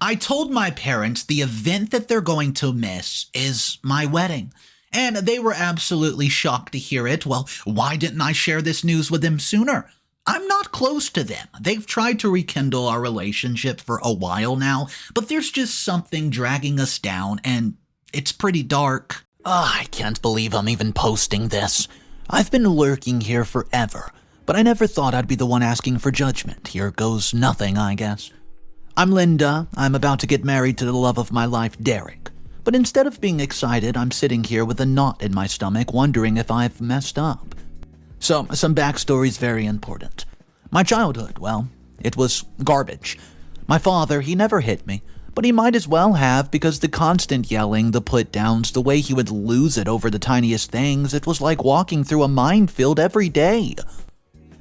I told my parents the event that they're going to miss is my wedding, and they were absolutely shocked to hear it. Well, why didn't I share this news with them sooner? I'm not close to them. They've tried to rekindle our relationship for a while now, but there's just something dragging us down, and it's pretty dark. I can't believe I'm even posting this. I've been lurking here forever, but I never thought I'd be the one asking for judgment. Here goes nothing, I guess. I'm Linda. I'm about to get married to the love of my life, Derek. But instead of being excited, I'm sitting here with a knot in my stomach, wondering if I've messed up. So, some backstory's very important. My childhood, well, it was garbage. My father, he never hit me, but he might as well have, because the constant yelling, the put-downs, the way he would lose it over the tiniest things, it was like walking through a minefield every day.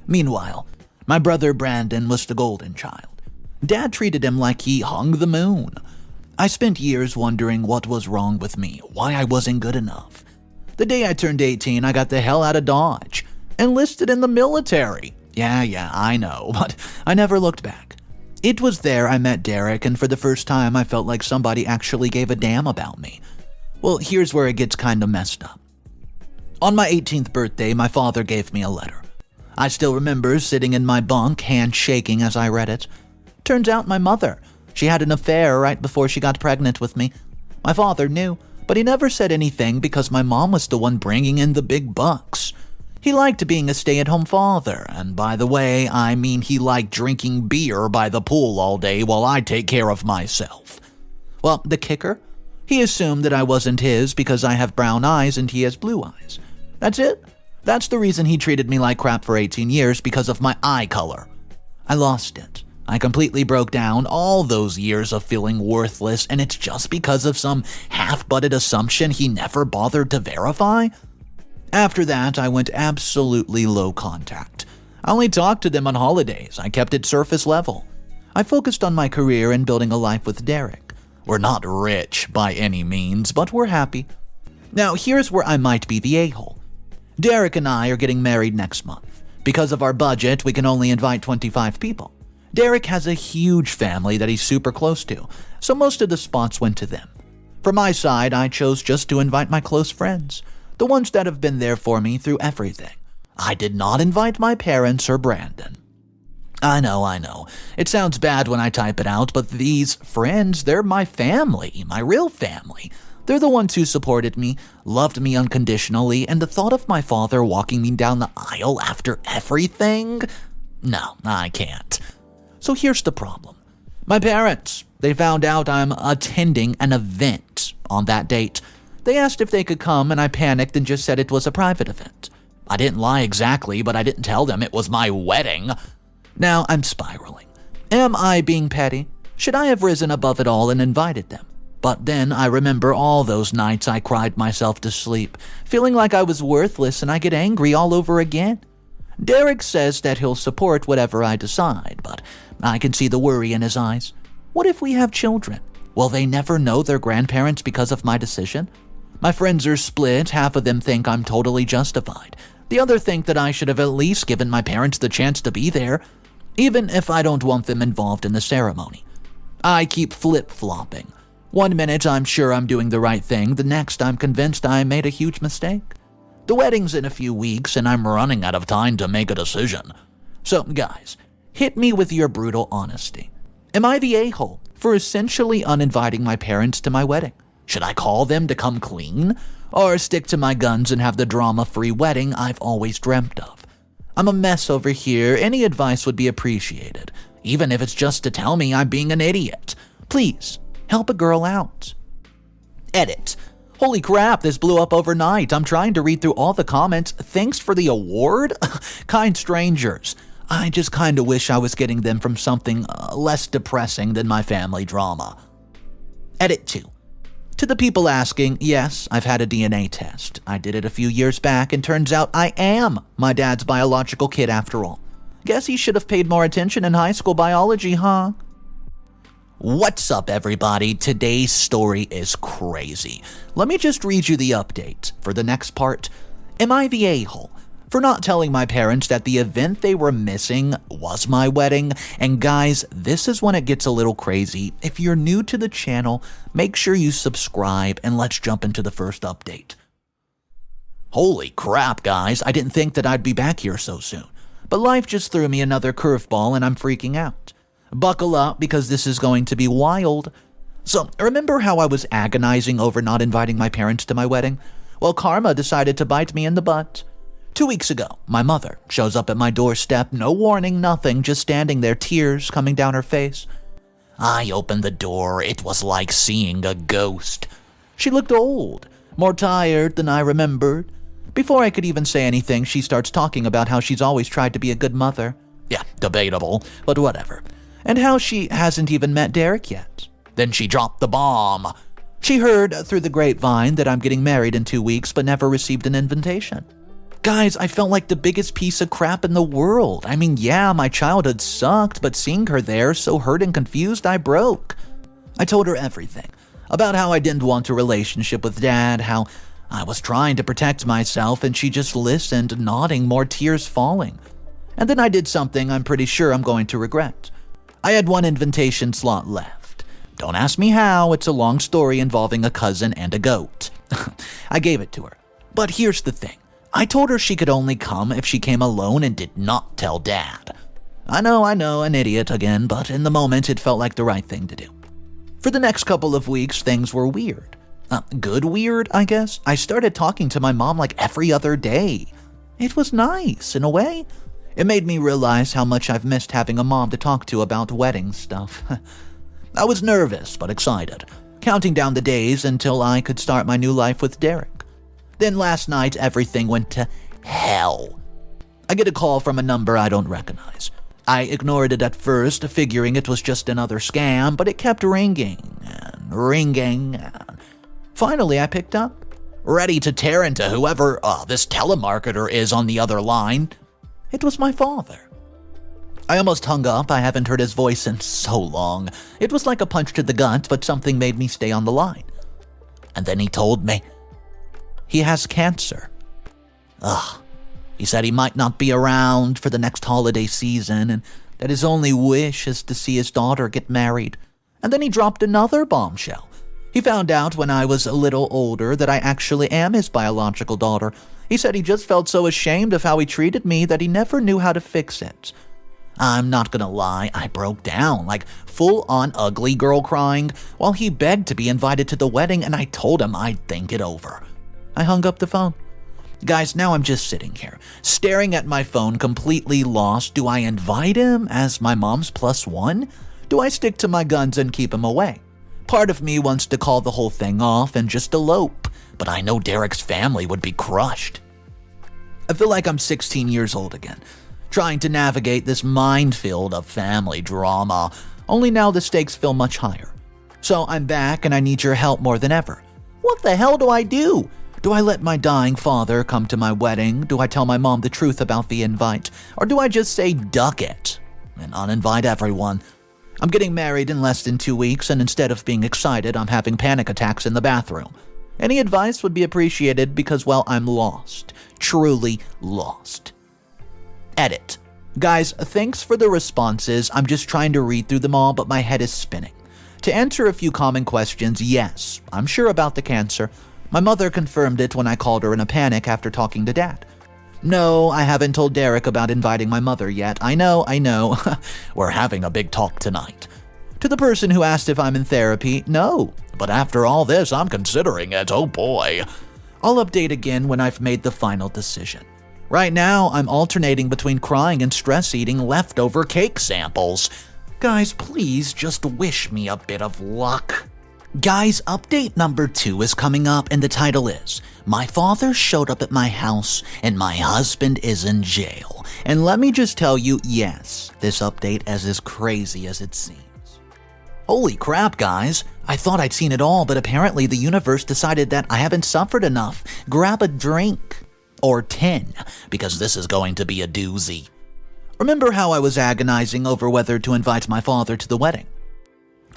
Meanwhile, my brother Brandon was the golden child. Dad treated him like he hung the moon. I spent years wondering what was wrong with me, why I wasn't good enough. The day I turned 18, I got the hell out of Dodge. Enlisted in the military. Yeah, I know, but I never looked back. It was there I met Derek, and for the first time I felt like somebody actually gave a damn about me. Well, here's where it gets kinda messed up. On my 18th birthday, my father gave me a letter. I still remember sitting in my bunk, hands shaking as I read it. Turns out my mother. She had an affair right before she got pregnant with me. My father knew, but he never said anything because my mom was the one bringing in the big bucks. He liked being a stay-at-home father, and by the way, I mean he liked drinking beer by the pool all day while I take care of myself. Well, the kicker? He assumed that I wasn't his because I have brown eyes and he has blue eyes. That's it. That's the reason he treated me like crap for 18 years, because of my eye color. I lost it. I completely broke down, all those years of feeling worthless, and it's just because of some half-butted assumption he never bothered to verify? After that, I went absolutely low contact. I only talked to them on holidays. I kept it surface level. I focused on my career and building a life with Derek. We're not rich by any means, but we're happy. Now, here's where I might be the a-hole. Derek and I are getting married next month. Because of our budget, we can only invite 25 people. Derek has a huge family that he's super close to, so most of the spots went to them. For my side, I chose just to invite my close friends, the ones that have been there for me through everything. I did not invite my parents or Brandon. I know. It sounds bad when I type it out, but these friends, they're my family, my real family. They're the ones who supported me, loved me unconditionally, and the thought of my father walking me down the aisle after everything? No, I can't. So here's the problem. My parents, they found out I'm attending an event on that date. They asked if they could come, and I panicked and just said it was a private event. I didn't lie exactly, but I didn't tell them it was my wedding. Now I'm spiraling. Am I being petty? Should I have risen above it all and invited them? But then I remember all those nights I cried myself to sleep, feeling like I was worthless, and I get angry all over again. Derek says that he'll support whatever I decide, but I can see the worry in his eyes. What if we have children? Will they never know their grandparents because of my decision? My friends are split. Half of them think I'm totally justified. The other think that I should have at least given my parents the chance to be there, even if I don't want them involved in the ceremony. I keep flip-flopping. One minute I'm sure I'm doing the right thing, the next I'm convinced I made a huge mistake. The wedding's in a few weeks, and I'm running out of time to make a decision. So, guys, hit me with your brutal honesty. Am I the a-hole for essentially uninviting my parents to my wedding? Should I call them to come clean? Or stick to my guns and have the drama-free wedding I've always dreamt of? I'm a mess over here. Any advice would be appreciated, even if it's just to tell me I'm being an idiot. Please, help a girl out. Edit. Holy crap, this blew up overnight. I'm trying to read through all the comments. Thanks for the award? Kind strangers. I just kinda wish I was getting them from something less depressing than my family drama. Edit 2. To the people asking, yes, I've had a DNA test. I did it a few years back, and turns out I am my dad's biological kid after all. Guess he should have paid more attention in high school biology, huh? What's up, everybody? Today's story is crazy. Let me just read you the update for the next part. Am I the a-hole for not telling my parents that the event they were missing was my wedding. And guys, this is when it gets a little crazy. If you're new to the channel, make sure you subscribe and let's jump into the first update. Holy crap, guys, I didn't think that I'd be back here so soon. But life just threw me another curveball and I'm freaking out. Buckle up because this is going to be wild. So, remember how I was agonizing over not inviting my parents to my wedding? Well, karma decided to bite me in the butt. 2 weeks ago, my mother shows up at my doorstep, no warning, nothing, just standing there, tears coming down her face. I opened the door. It was like seeing a ghost. She looked old, more tired than I remembered. Before I could even say anything, she starts talking about how she's always tried to be a good mother. Yeah, debatable, but whatever. And how she hasn't even met Derek yet. Then she dropped the bomb. She heard through the grapevine that I'm getting married in 2 weeks, but never received an invitation. Guys, I felt like the biggest piece of crap in the world. I mean, yeah, my childhood sucked, but seeing her there, so hurt and confused, I broke. I told her everything. About how I didn't want a relationship with Dad, how I was trying to protect myself, and she just listened, nodding, more tears falling. And then I did something I'm pretty sure I'm going to regret. I had 1 invitation slot left. Don't ask me how, it's a long story involving a cousin and a goat. I gave it to her. But here's the thing. I told her she could only come if she came alone and did not tell Dad. I know, an idiot again, but in the moment it felt like the right thing to do. For the next couple of weeks, things were weird. Good weird, I guess. I started talking to my mom like every other day. It was nice, in a way. It made me realize how much I've missed having a mom to talk to about wedding stuff. I was nervous, but excited, counting down the days until I could start my new life with Derek. Then last night, everything went to hell. I get a call from a number I don't recognize. I ignored it at first, figuring it was just another scam, but it kept ringing and ringing. And finally, I picked up, ready to tear into whoever this telemarketer is on the other line. It was my father. I almost hung up. I haven't heard his voice in so long. It was like a punch to the gut, but something made me stay on the line. And then he told me he has cancer. He said he might not be around for the next holiday season and that his only wish is to see his daughter get married. And then he dropped another bombshell. He found out when I was a little older that I actually am his biological daughter. He said he just felt so ashamed of how he treated me that he never knew how to fix it. I'm not gonna lie, I broke down, like full-on ugly girl crying, while he begged to be invited to the wedding and I told him I'd think it over. I hung up the phone. Guys, now I'm just sitting here, staring at my phone, completely lost. Do I invite him as my mom's +1? Do I stick to my guns and keep him away? Part of me wants to call the whole thing off and just elope, but I know Derek's family would be crushed. I feel like I'm 16 years old again, trying to navigate this minefield of family drama, only now the stakes feel much higher. So I'm back and I need your help more than ever. What the hell do I do? Do I let my dying father come to my wedding? Do I tell my mom the truth about the invite? Or do I just say duck it and uninvite everyone? I'm getting married in less than 2 weeks, and instead of being excited, I'm having panic attacks in the bathroom. Any advice would be appreciated because, well, I'm lost. Truly lost. Edit. Guys, thanks for the responses. I'm just trying to read through them all, but my head is spinning. To answer a few common questions, yes, I'm sure about the cancer. My mother confirmed it when I called her in a panic after talking to Dad. No, I haven't told Derek about inviting my mother yet. I know. We're having a big talk tonight. To the person who asked if I'm in therapy, no. But after all this, I'm considering it. Oh boy. I'll update again when I've made the final decision. Right now, I'm alternating between crying and stress eating leftover cake samples. Guys, please just wish me a bit of luck. Guys, update number 2 is coming up, and the title is, My Father Showed Up at My House and My Husband is in Jail. And let me just tell you, yes, this update is as crazy as it seems. Holy crap, guys. I thought I'd seen it all, but apparently the universe decided that I haven't suffered enough. Grab a drink. Or 10, because this is going to be a doozy. Remember how I was agonizing over whether to invite my father to the wedding?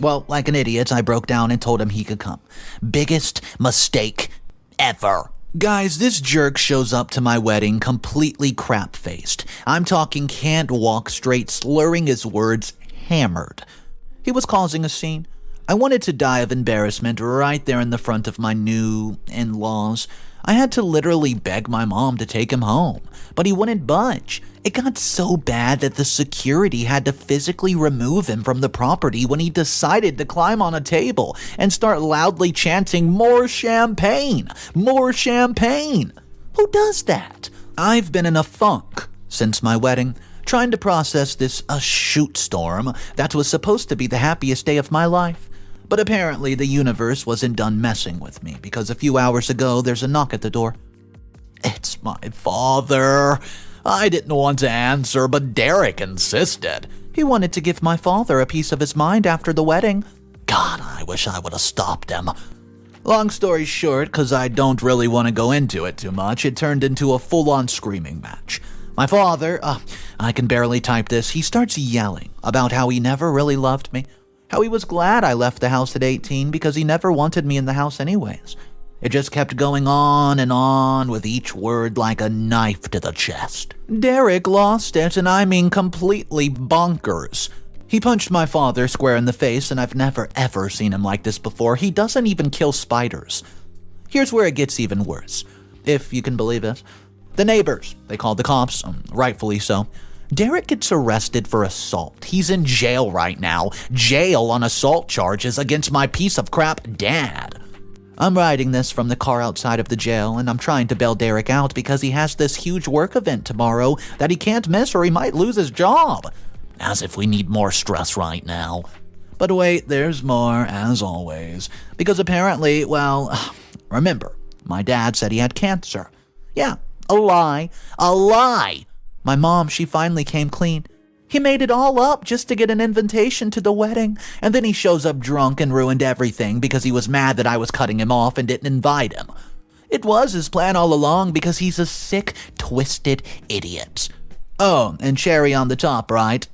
Well, like an idiot, I broke down and told him he could come. Biggest mistake ever. Guys, this jerk shows up to my wedding completely crap-faced. I'm talking can't walk straight, slurring his words, hammered. He was causing a scene. I wanted to die of embarrassment right there in the front of my new in-laws. I had to literally beg my mom to take him home, but he wouldn't budge. It got so bad that the security had to physically remove him from the property when he decided to climb on a table and start loudly chanting, "More champagne! More champagne!" Who does that? I've been in a funk since my wedding, trying to process this shoot storm that was supposed to be the happiest day of my life. But apparently the universe wasn't done messing with me because a few hours ago there's a knock at the door. It's my father. I didn't want to answer, but Derek insisted. He wanted to give my father a piece of his mind after the wedding. God, I wish I would have stopped him. Long story short, because I don't really want to go into it too much, it turned into a full-on screaming match. My father, I can barely type this, he starts yelling about how he never really loved me. How he was glad I left the house at 18 because he never wanted me in the house anyways. It just kept going on and on with each word like a knife to the chest. Derek lost it, and I mean completely bonkers. He punched my father square in the face, and I've never ever seen him like this before. He doesn't even kill spiders. Here's where it gets even worse, if you can believe it. The neighbors, they called the cops, rightfully so. Derek gets arrested for assault. He's in jail right now. Jail on assault charges against my piece of crap dad. I'm writing this from the car outside of the jail, and I'm trying to bail Derek out because he has this huge work event tomorrow that he can't miss or he might lose his job. As if we need more stress right now. But wait, there's more, as always. Because apparently, remember, my dad said he had cancer. Yeah, a lie. A lie! My mom, she finally came clean. He made it all up just to get an invitation to the wedding, and then he shows up drunk and ruined everything because he was mad that I was cutting him off and didn't invite him. It was his plan all along because he's a sick, twisted idiot. Oh, and cherry on the top, right?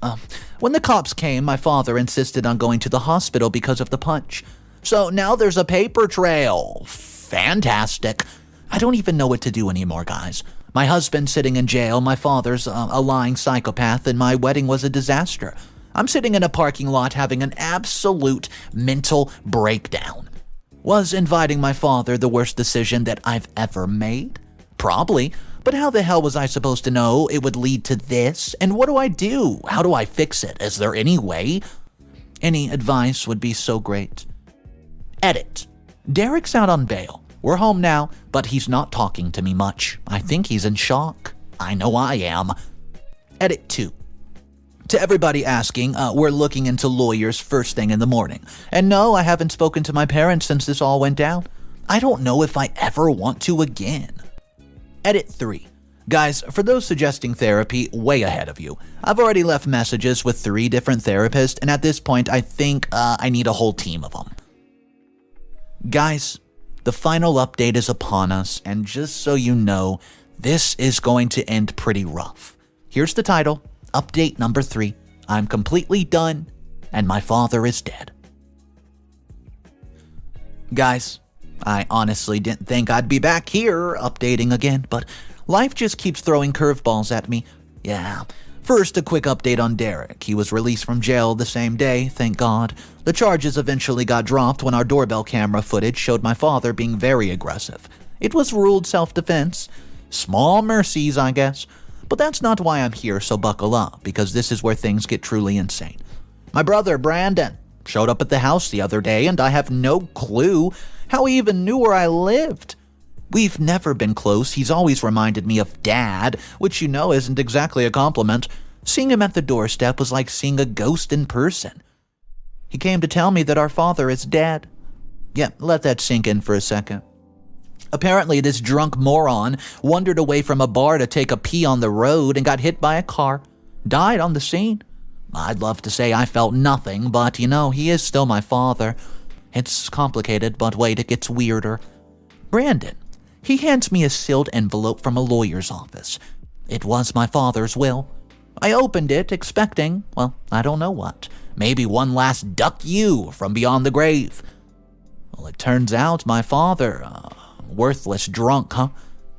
When the cops came, my father insisted on going to the hospital because of the punch. So now there's a paper trail. Fantastic. I don't even know what to do anymore, guys. My husband's sitting in jail, my father's a lying psychopath, and my wedding was a disaster. I'm sitting in a parking lot having an absolute mental breakdown. Was inviting my father the worst decision that I've ever made? Probably, but how the hell was I supposed to know it would lead to this? And what do I do? How do I fix it? Is there any way? Any advice would be so great. Edit. Derek's out on bail. We're home now, but he's not talking to me much. I think he's in shock. I know I am. Edit 2. To everybody asking, we're looking into lawyers first thing in the morning. And no, I haven't spoken to my parents since this all went down. I don't know if I ever want to again. Edit 3. Guys, for those suggesting therapy, way ahead of you. I've already left messages with 3 different therapists, and at this point, I think I need a whole team of them. Guys, the final update is upon us, and just so you know, this is going to end pretty rough. Here's the title, Update number 3. I'm completely done, and my father is dead. Guys, I honestly didn't think I'd be back here updating again, but life just keeps throwing curveballs at me. Yeah. First, a quick update on Derek. He was released from jail the same day, thank God. The charges eventually got dropped when our doorbell camera footage showed my father being very aggressive. It was ruled self-defense. Small mercies, I guess. But that's not why I'm here, so buckle up, because this is where things get truly insane. My brother, Brandon, showed up at the house the other day, and I have no clue how he even knew where I lived. We've never been close. He's always reminded me of Dad, which you know isn't exactly a compliment. Seeing him at the doorstep was like seeing a ghost in person. He came to tell me that our father is dead. Yeah, let that sink in for a second. Apparently, this drunk moron wandered away from a bar to take a pee on the road and got hit by a car. Died on the scene. I'd love to say I felt nothing, but he is still my father. It's complicated, but wait, it gets weirder. Brandon. He hands me a sealed envelope from a lawyer's office. It was my father's will. I opened it, expecting, I don't know what. Maybe one last duck you from beyond the grave. Well, it turns out my father, Worthless drunk, huh?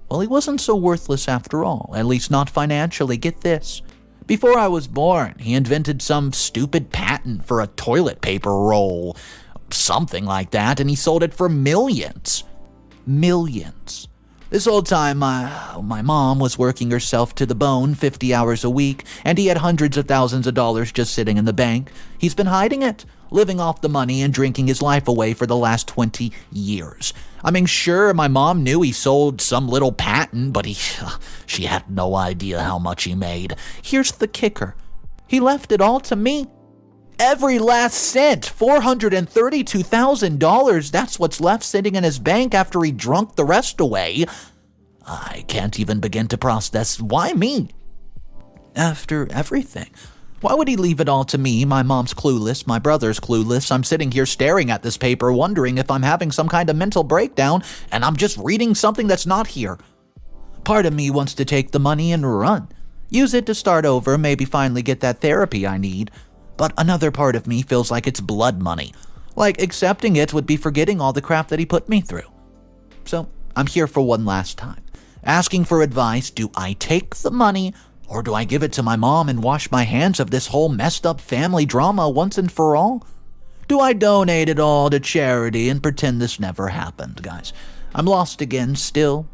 Well, he wasn't so worthless after all, at least not financially. Get this. Before I was born, he invented some stupid patent for a toilet paper roll, something like that, and he sold it for millions. Millions. This whole time, my mom was working herself to the bone 50 hours a week, and he had hundreds of thousands of dollars just sitting in the bank. He's been hiding it, living off the money and drinking his life away for the last 20 years. I mean, sure, my mom knew he sold some little patent, but she had no idea how much he made. Here's the kicker. He left it all to me. Every last cent, $432,000, that's what's left sitting in his bank after he drunk the rest away. I can't even begin to process. Why me? After everything. Why would he leave it all to me? My mom's clueless, my brother's clueless. I'm sitting here staring at this paper, wondering if I'm having some kind of mental breakdown, and I'm just reading something that's not here. Part of me wants to take the money and run. Use it to start over, maybe finally get that therapy I need. But another part of me feels like it's blood money. Like accepting it would be forgetting all the crap that he put me through. So I'm here for one last time, asking for advice. Do I take the money, or do I give it to my mom and wash my hands of this whole messed up family drama once and for all? Do I donate it all to charity and pretend this never happened, guys? I'm lost again still.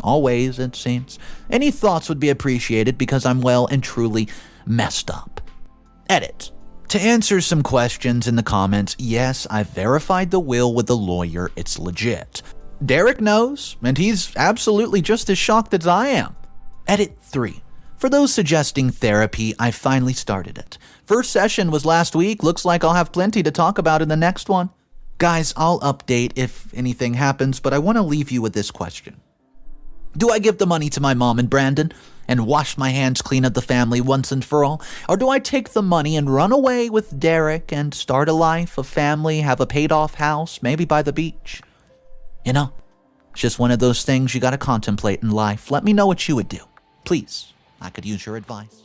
Always, it seems. Any thoughts would be appreciated because I'm well and truly messed up. Edit. To answer some questions in the comments, yes, I've verified the will with the lawyer. It's legit. Derek knows, and he's absolutely just as shocked as I am. Edit 3. For those suggesting therapy, I finally started it. First session was last week. Looks like I'll have plenty to talk about in the next one. Guys, I'll update if anything happens, but I want to leave you with this question. Do I give the money to my mom and Brandon and wash my hands clean of the family once and for all? Or do I take the money and run away with Derek and start a life, a family, have a paid-off house, maybe by the beach? You know, it's just one of those things you gotta contemplate in life. Let me know what you would do. Please, I could use your advice.